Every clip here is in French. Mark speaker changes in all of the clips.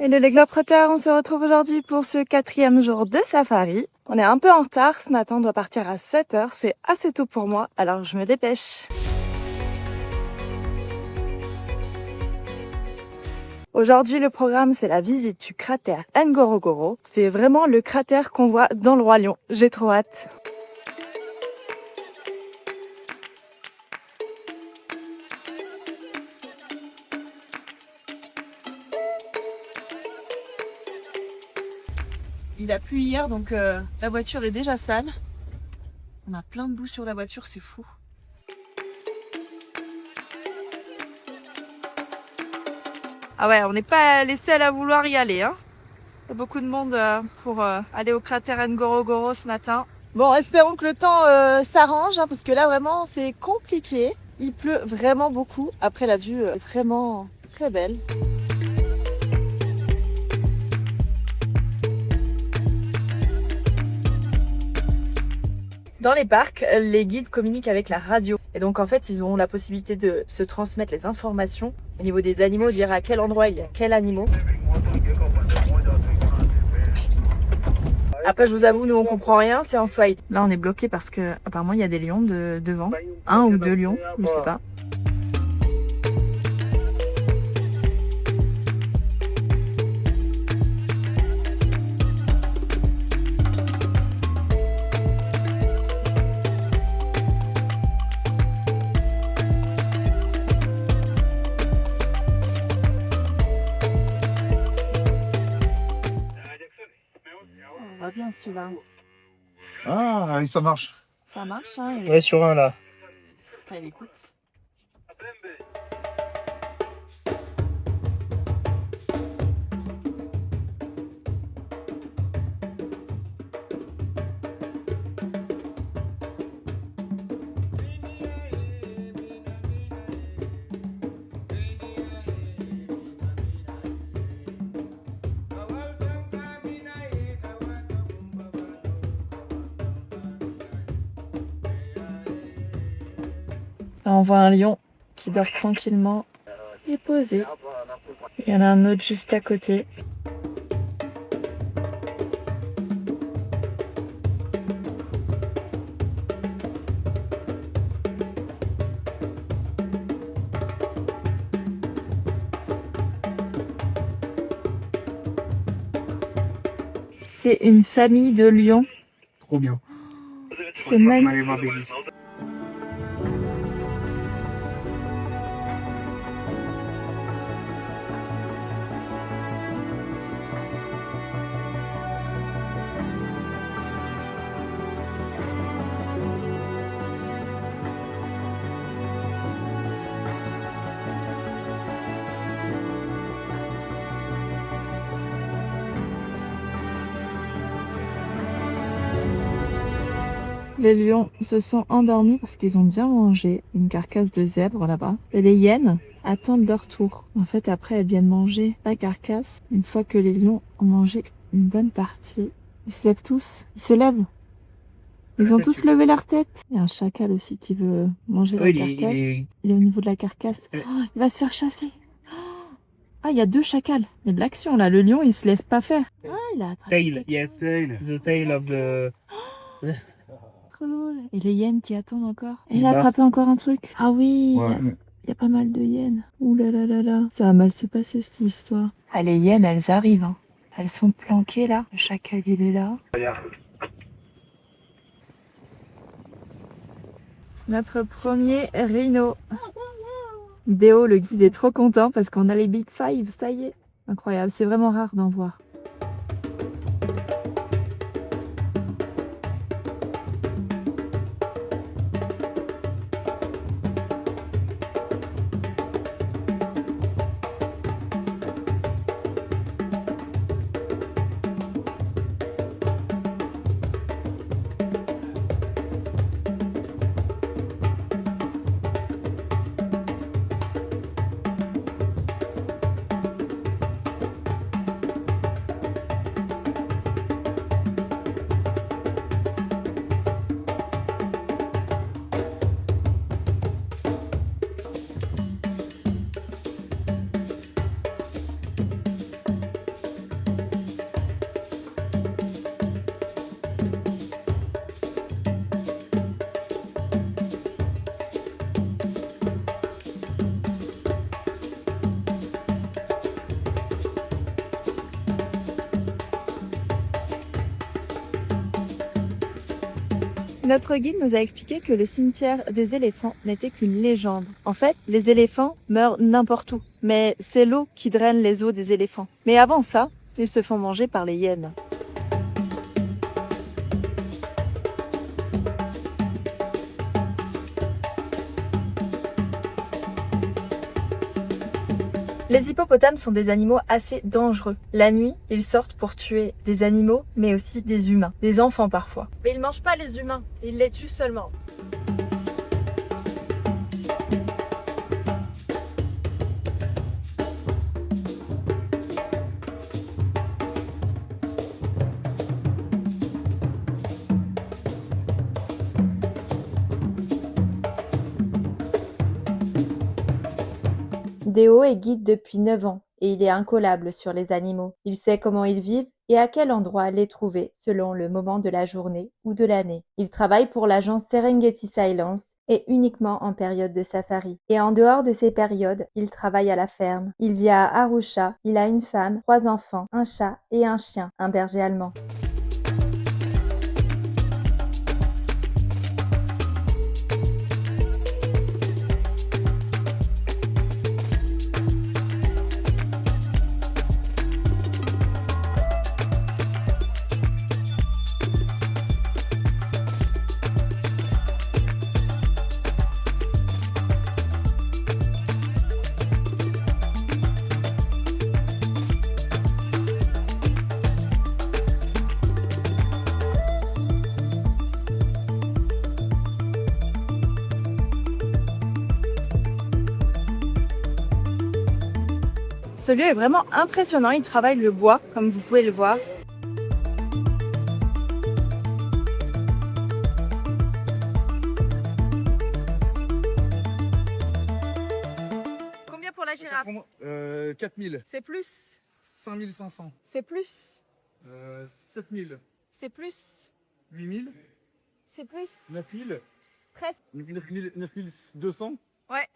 Speaker 1: Hello les Globetrotters, on se retrouve aujourd'hui pour ce 4e jour de safari. On est un peu en retard, ce matin on doit partir à 7h, c'est assez tôt pour moi, alors je me dépêche. Aujourd'hui le programme c'est la visite du cratère Ngorongoro. C'est vraiment le cratère qu'on voit dans le Roi Lion, j'ai trop hâte. Il a plu hier donc la voiture est déjà sale. On a plein de boue sur la voiture, c'est fou. Ah ouais, on n'est pas les seuls à vouloir y aller, hein. Il y a beaucoup de monde pour aller au cratère Ngorongoro ce matin. Bon, espérons que le temps s'arrange, hein, parce que là vraiment c'est compliqué. Il pleut vraiment beaucoup. Après la vue est vraiment très belle. Dans les parcs, les guides communiquent avec la radio. Et donc en fait, ils ont la possibilité de se transmettre les informations au niveau des animaux, dire à quel endroit il y a quel animal. Après, je vous avoue, nous on comprend rien, c'est en swahili. Là, on est bloqué parce que apparemment il y a des lions devant, 1 ou 2 lions, je sais pas. On va bien celui-là.
Speaker 2: Ah, ça marche.
Speaker 1: Ça marche, hein?
Speaker 3: Ouais, sur un là.
Speaker 1: Enfin, il écoute. Là, on voit un lion qui dort tranquillement et posé. Il y en a un autre juste à côté. C'est une famille de lions.
Speaker 3: Trop bien.
Speaker 1: C'est magnifique. Les lions se sont endormis parce qu'ils ont bien mangé une carcasse de zèbre là-bas. Et les hyènes attendent leur tour. En fait, après, elles viennent manger la carcasse. Une fois que les lions ont mangé une bonne partie, ils se lèvent tous. Ils se lèvent. Ils ont tous levé leur tête. Il y a un chacal aussi qui veut manger la carcasse. Il est au niveau de la carcasse. Oh, il va se faire chasser. Ah, il y a 2 chacals. Il y a de l'action là. Le lion, il se laisse pas faire. Ah, il a attrapé.
Speaker 3: Tail, yes, the tail of the...
Speaker 1: Trop drôle. Et les hyènes qui attendent encore. Et il a attrapé encore un truc. Ah oui.
Speaker 2: Ouais.
Speaker 1: Il y a pas mal de hyènes. Ouh là là là là. Ça va mal se passer cette histoire. Ah, les hyènes, elles arrivent. Hein. Elles sont planquées là. Le chacal, il est là. Notre premier rhino. Déo, le guide, est trop content parce qu'on a les Big Five. Ça y est. Incroyable. C'est vraiment rare d'en voir. Notre guide nous a expliqué que le cimetière des éléphants n'était qu'une légende. En fait, les éléphants meurent n'importe où, mais c'est l'eau qui draine les os des éléphants. Mais avant ça, ils se font manger par les hyènes. Les hippopotames sont des animaux assez dangereux. La nuit, ils sortent pour tuer des animaux, mais aussi des humains, des enfants parfois. Mais ils mangent pas les humains, ils les tuent seulement.
Speaker 4: Déo est guide depuis 9 ans et il est incollable sur les animaux. Il sait comment ils vivent et à quel endroit les trouver selon le moment de la journée ou de l'année. Il travaille pour l'agence Serengeti Silence et uniquement en période de safari. Et en dehors de ces périodes, il travaille à la ferme. Il vit à Arusha, il a une femme, 3 enfants, un chat et un chien, un berger allemand.
Speaker 1: Ce lieu est vraiment impressionnant, il travaille le bois, comme vous pouvez le voir. Combien pour la girafe?
Speaker 2: 4000.
Speaker 1: C'est plus.
Speaker 2: 5500.
Speaker 1: C'est plus.
Speaker 2: 7000.
Speaker 1: C'est plus.
Speaker 2: 8000.
Speaker 1: C'est plus.
Speaker 2: 9000.
Speaker 1: Presque.
Speaker 2: 9200.
Speaker 1: Ouais.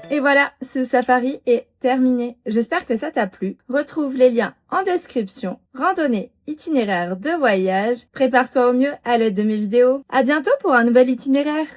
Speaker 4: Et voilà, ce safari est terminé. J'espère que ça t'a plu. Retrouve les liens en description. Randonnée, itinéraire de voyage. Prépare-toi au mieux à l'aide de mes vidéos. À bientôt pour un nouvel itinéraire.